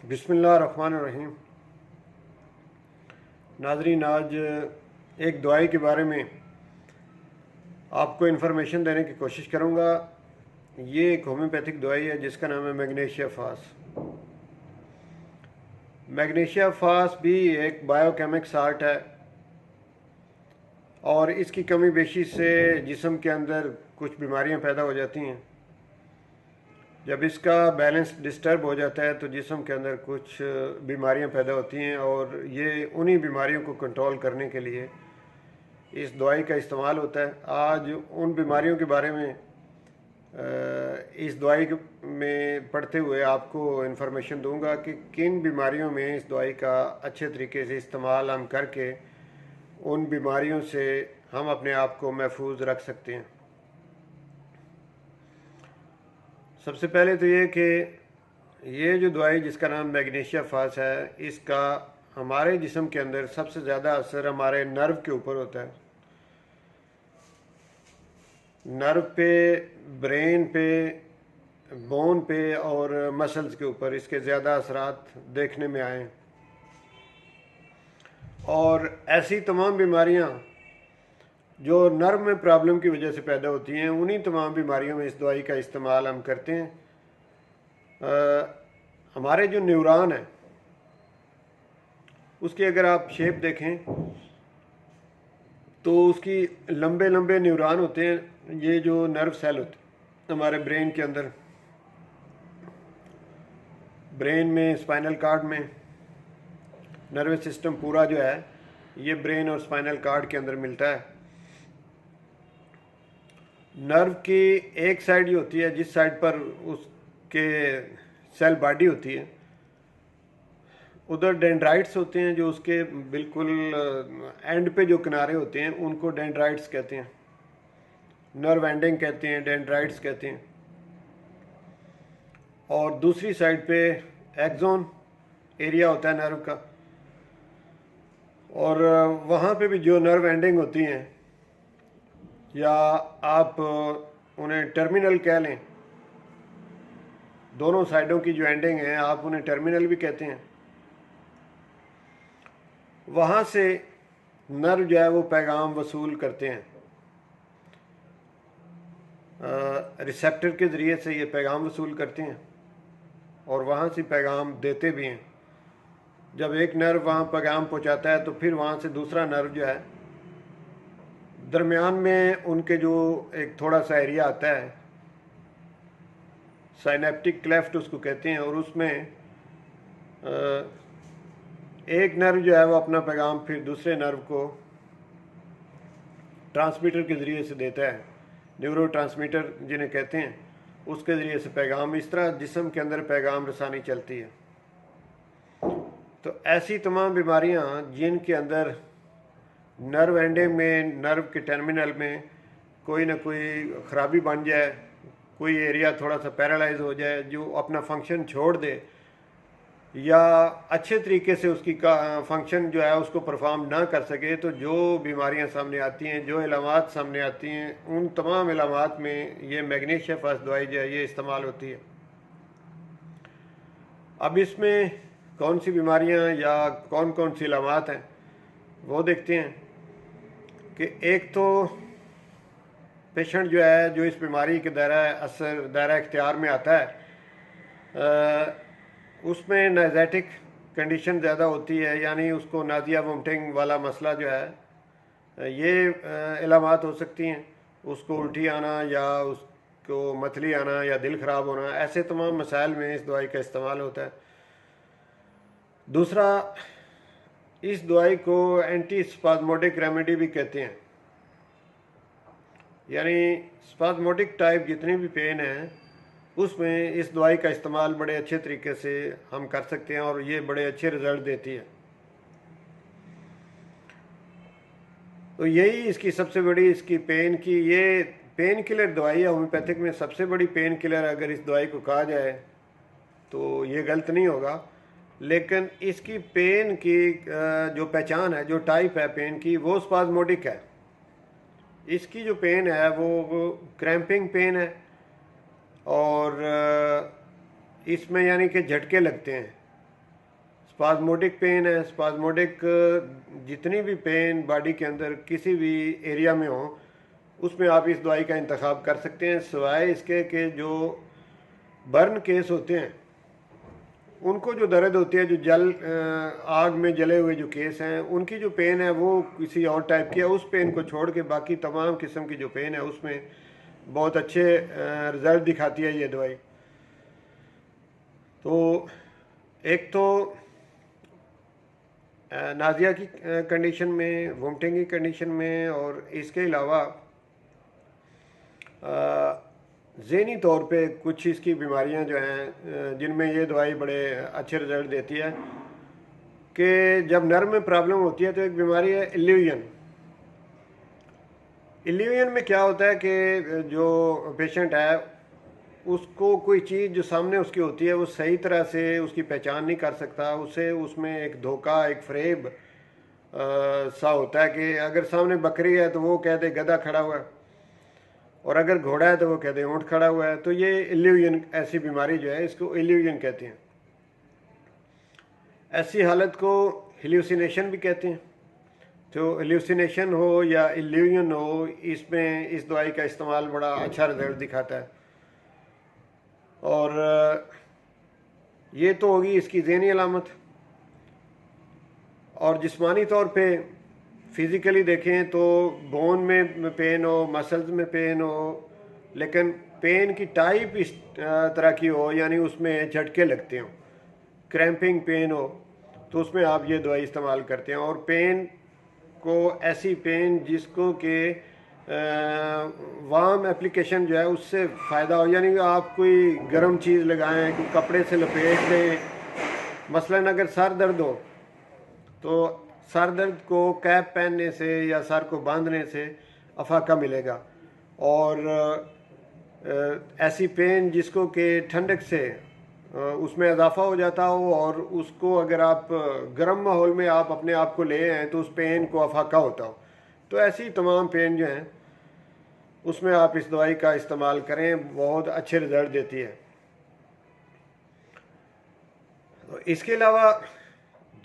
बिस्मिल्लाहिर्रहमानिर्रहीम। नाज़रीन, आज एक दवाई के बारे में आपको इन्फॉर्मेशन देने की कोशिश करूँगा। ये एक होम्योपैथिक दवाई है जिसका नाम है मैग्नीशिया फास। मैग्नीशिया फास भी एक बायोकेमिक साल्ट है और इसकी कमी बेशी से जिस्म के अंदर कुछ बीमारियां पैदा हो जाती हैं। जब इसका बैलेंस डिस्टर्ब हो जाता है तो जिस्म के अंदर कुछ बीमारियां पैदा होती हैं और ये उन्हीं बीमारियों को कंट्रोल करने के लिए इस दवाई का इस्तेमाल होता है। आज उन बीमारियों के बारे में इस दवाई में पढ़ते हुए आपको इन्फॉर्मेशन दूंगा कि किन बीमारियों में इस दवाई का अच्छे तरीके से इस्तेमाल हम करके उन बीमारियों से हम अपने आप को महफूज रख सकते हैं। सबसे पहले तो ये कि ये जो दवाई जिसका नाम मैग्नीशिया फास है, इसका हमारे जिस्म के अंदर सबसे ज़्यादा असर हमारे नर्व के ऊपर होता है। नर्व पे, ब्रेन पे, बोन पे और मसल्स के ऊपर इसके ज़्यादा असरात देखने में आए। और ऐसी तमाम बीमारियां जो नर्व में प्रॉब्लम की वजह से पैदा होती हैं, उन्हीं तमाम बीमारियों में इस दवाई का इस्तेमाल हम करते हैं। हमारे जो न्यूरॉन है उसकी अगर आप शेप देखें तो उसकी लंबे लंबे न्यूरॉन होते हैं। ये जो नर्व सेल होते हैं हमारे ब्रेन के अंदर, ब्रेन में, स्पाइनल कार्ड में, नर्वस सिस्टम पूरा जो है ये ब्रेन और स्पाइनल कार्ड के अंदर मिलता है। नर्व की एक साइड ये होती है जिस साइड पर उसके सेल बॉडी होती है, उधर डेंड्राइट्स होते हैं जो उसके बिल्कुल एंड पे जो किनारे होते हैं उनको डेंड्राइट्स कहते हैं, नर्व एंडिंग कहते हैं, डेंड्राइट्स कहते हैं। और दूसरी साइड पे एक्सोन एरिया होता है नर्व का, और वहाँ पे भी जो नर्व एंडिंग होती हैं या आप उन्हें टर्मिनल कह लें, दोनों साइडों की जो एंडिंग है आप उन्हें टर्मिनल भी कहते हैं। वहाँ से नर्व जो है वो पैगाम वसूल करते हैं, रिसेप्टर के ज़रिए से ये पैगाम वसूल करते हैं और वहाँ से पैगाम देते भी हैं। जब एक नर्व वहाँ पैगाम पहुँचाता है तो फिर वहाँ से दूसरा नर्व जो है, दरमियान में उनके जो एक थोड़ा सा एरिया आता है, साइनेप्टिक क्लेफ्ट उसको कहते हैं, और उसमें एक नर्व जो है वो अपना पैगाम फिर दूसरे नर्व को ट्रांसमीटर के ज़रिए से देता है, न्यूरो ट्रांसमीटर जिन्हें कहते हैं, उसके ज़रिए से पैगाम, इस तरह जिस्म के अंदर पैगाम रसानी चलती है। तो ऐसी तमाम बीमारियां जिनके अंदर नर्व एंडिंग में, नर्व के टर्मिनल में कोई ना कोई ख़राबी बन जाए, कोई एरिया थोड़ा सा पैरालाइज हो जाए, जो अपना फंक्शन छोड़ दे या अच्छे तरीके से उसकी फंक्शन जो है उसको परफॉर्म ना कर सके, तो जो बीमारियां सामने आती हैं, जो इलामात सामने आती हैं, उन तमाम इलामात में ये मैग्नीशिया फास दवाई जो है ये इस्तेमाल होती है। अब इसमें कौन सी बीमारियां या कौन कौन सी इलामात हैं वो देखते हैं कि एक तो पेशेंट जो है जो इस बीमारी के दायरा इख्तियार में आता है, उसमें नाइजेटिक कंडीशन ज़्यादा होती है, यानी उसको नाजिया वोमिटिंग वाला मसला जो है ये इलामात हो सकती हैं। उसको उल्टी आना या उसको मतली आना या दिल ख़राब होना, ऐसे तमाम मसाइल में इस दवाई का इस्तेमाल होता है। दूसरा, इस दवाई को एंटी स्पाज्मोडिक रेमेडी भी कहते हैं, यानी स्पाज्मोडिक टाइप जितनी भी पेन है उसमें इस दवाई का इस्तेमाल बड़े अच्छे तरीके से हम कर सकते हैं और ये बड़े अच्छे रिज़ल्ट देती है। तो यही इसकी सबसे बड़ी, इसकी पेन की, ये पेन किलर दवाई है। होम्योपैथिक में सबसे बड़ी पेन किलर अगर इस दवाई को कहा जाए तो ये गलत नहीं होगा, लेकिन इसकी पेन की जो पहचान है, जो टाइप है पेन की, वो स्पाज्मोडिक है। इसकी जो पेन है वो क्रैम्पिंग पेन है और इसमें यानी कि झटके लगते हैं, स्पाज्मोडिक पेन है, स्पाज्मोडिक जितनी भी पेन बॉडी के अंदर किसी भी एरिया में हो उसमें आप इस दवाई का इंतखाब कर सकते हैं, सिवाय इसके कि जो बर्न केस होते हैं उनको जो दर्द होती है, जो आग में जले हुए जो केस हैं उनकी जो पेन है वो किसी और टाइप की है, उस पेन को छोड़ के बाकी तमाम किस्म की जो पेन है उसमें बहुत अच्छे रिज़ल्ट दिखाती है ये दवाई। तो एक तो नाज़िया की कंडीशन में, वोमिटिंग की कंडीशन में, और इसके अलावा ज़हनी तौर पे कुछ इसकी बीमारियां जो हैं जिनमें ये दवाई बड़े अच्छे रिज़ल्ट देती है कि जब नर्व में प्रॉब्लम होती है तो एक बीमारी है इल्यूजन। इल्यूजन में क्या होता है कि जो पेशेंट है उसको कोई चीज़ जो सामने उसकी होती है वो सही तरह से उसकी पहचान नहीं कर सकता, उसे उसमें एक धोखा, एक फ्रेब सा होता है कि अगर सामने बकरी है तो वो कहते गधा खड़ा हुआ है, और अगर घोड़ा है तो वो कहते हैं ऊँट खड़ा हुआ है। तो ये इल्यूजन ऐसी बीमारी जो है इसको इल्यूजन कहते हैं। ऐसी हालत को हेल्यूसिनेशन भी कहते हैं। तो हेल्यूसिनेशन हो या इल्यूजन हो, इसमें इस दवाई का इस्तेमाल बड़ा अच्छा रिजल्ट दिखाता है। और ये तो होगी इसकी ज़हनी अलामत। और जिस्मानी तौर पे फिज़िकली देखें तो बोन में पेन हो, मसल्स में पेन हो, लेकिन पेन की टाइप इस तरह की हो, यानी उसमें झटके लगते हों, क्रैम्पिंग पेन हो, तो उसमें आप ये दवाई इस्तेमाल करते हैं। और पेन को ऐसी पेन जिसको कि वार्म एप्लीकेशन जो है उससे फ़ायदा हो, यानी आप कोई गर्म चीज़ लगाएं, कोई कपड़े से लपेट लें। मसलन अगर सर दर्द हो तो सर दर्द को कैप पहनने से या सर को बांधने से अफाका मिलेगा। और ऐसी पेन जिसको कि ठंडक से उसमें इजाफा हो जाता हो और उसको अगर आप गर्म माहौल में आप अपने आप को ले आएँ तो उस पेन को अफाका होता हो, तो ऐसी तमाम पेन जो हैं उसमें आप इस दवाई का इस्तेमाल करें, बहुत अच्छे रिज़ल्ट देती है। तो इसके अलावा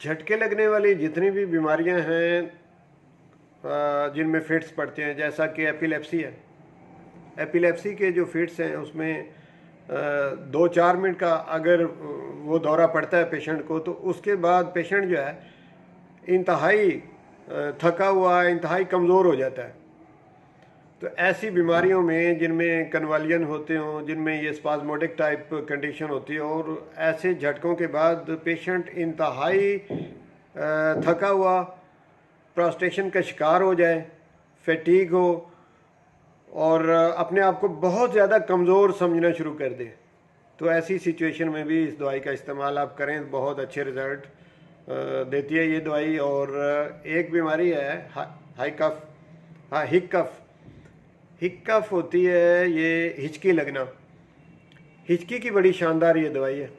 झटके लगने वाली जितनी भी बीमारियां हैं जिनमें फिट्स पड़ते हैं, जैसा कि एपिलेप्सी है, एपिलेप्सी के जो फिट्स हैं उसमें 2-4 मिनट का अगर वो दौरा पड़ता है पेशेंट को, तो उसके बाद पेशेंट जो है इंतहाई थका हुआ, इंतहाई कमज़ोर हो जाता है। तो ऐसी बीमारियों में जिनमें कन्वलियन होते हों, जिनमें ये स्पाज्मोडिक टाइप कंडीशन होती है, और ऐसे झटकों के बाद पेशेंट इंतहाई थका हुआ, प्रोस्ट्रेशन का शिकार हो जाए, फैटीग हो और अपने आप को बहुत ज़्यादा कमज़ोर समझना शुरू कर दे, तो ऐसी सिचुएशन में भी इस दवाई का इस्तेमाल आप करें, बहुत अच्छे रिज़ल्ट देती है ये दवाई। और एक बीमारी है हिक कफ होती है, ये हिचकी लगना, हिचकी की बड़ी शानदार ये दवाई है।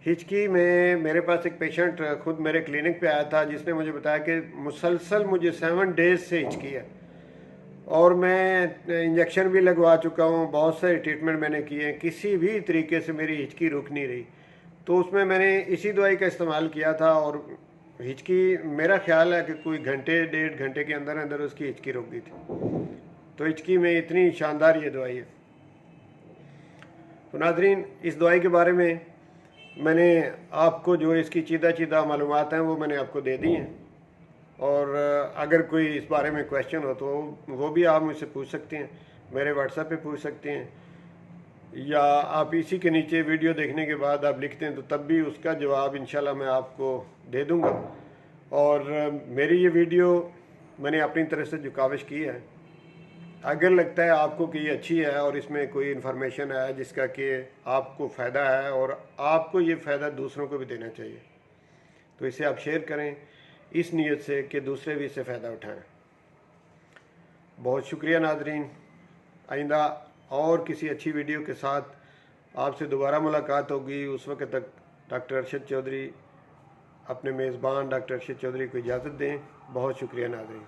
हिचकी में मेरे पास एक पेशेंट खुद मेरे क्लिनिक पे आया था जिसने मुझे बताया कि मुसलसल मुझे 7 डेज़ से हिचकी है, और मैं इंजेक्शन भी लगवा चुका हूँ, बहुत सारे ट्रीटमेंट मैंने किए हैं, किसी भी तरीके से मेरी हिचकी रुक नहीं रही। तो उसमें मैंने इसी दवाई का इस्तेमाल किया था और हिचकी, मेरा ख्याल है कि कोई घंटे 1.5 घंटे के अंदर अंदर उसकी हिचकी रुक गई थी। तो हिचकी में इतनी शानदार ये दवाई है। तो नाज़रीन, इस दवाई के बारे में मैंने आपको जो इसकी चीदा मालूमात हैं वो मैंने आपको दे दी हैं, और अगर कोई इस बारे में क्वेश्चन हो तो वो भी आप मुझसे पूछ सकते हैं, मेरे व्हाट्सएप पे पूछ सकते हैं, या आप इसी के नीचे वीडियो देखने के बाद आप लिखते हैं तो तब भी उसका जवाब इंशाल्लाह मैं आपको दे दूँगा। और मेरी ये वीडियो मैंने अपनी तरफ से जो काविश की है, अगर लगता है आपको कि ये अच्छी है और इसमें कोई इन्फॉर्मेशन है जिसका कि आपको फ़ायदा है और आपको ये फ़ायदा दूसरों को भी देना चाहिए, तो इसे आप शेयर करें इस नीयत से कि दूसरे भी इससे फ़ायदा उठाएं। बहुत शुक्रिया नाज़रीन। आइंदा और किसी अच्छी वीडियो के साथ आपसे दोबारा मुलाकात होगी। उस वक्त तक डॉक्टर अरशद चौधरी अपने मेज़बान डॉक्टर अरशद चौधरी को इजाज़त दें। बहुत शुक्रिया नाज़रीन।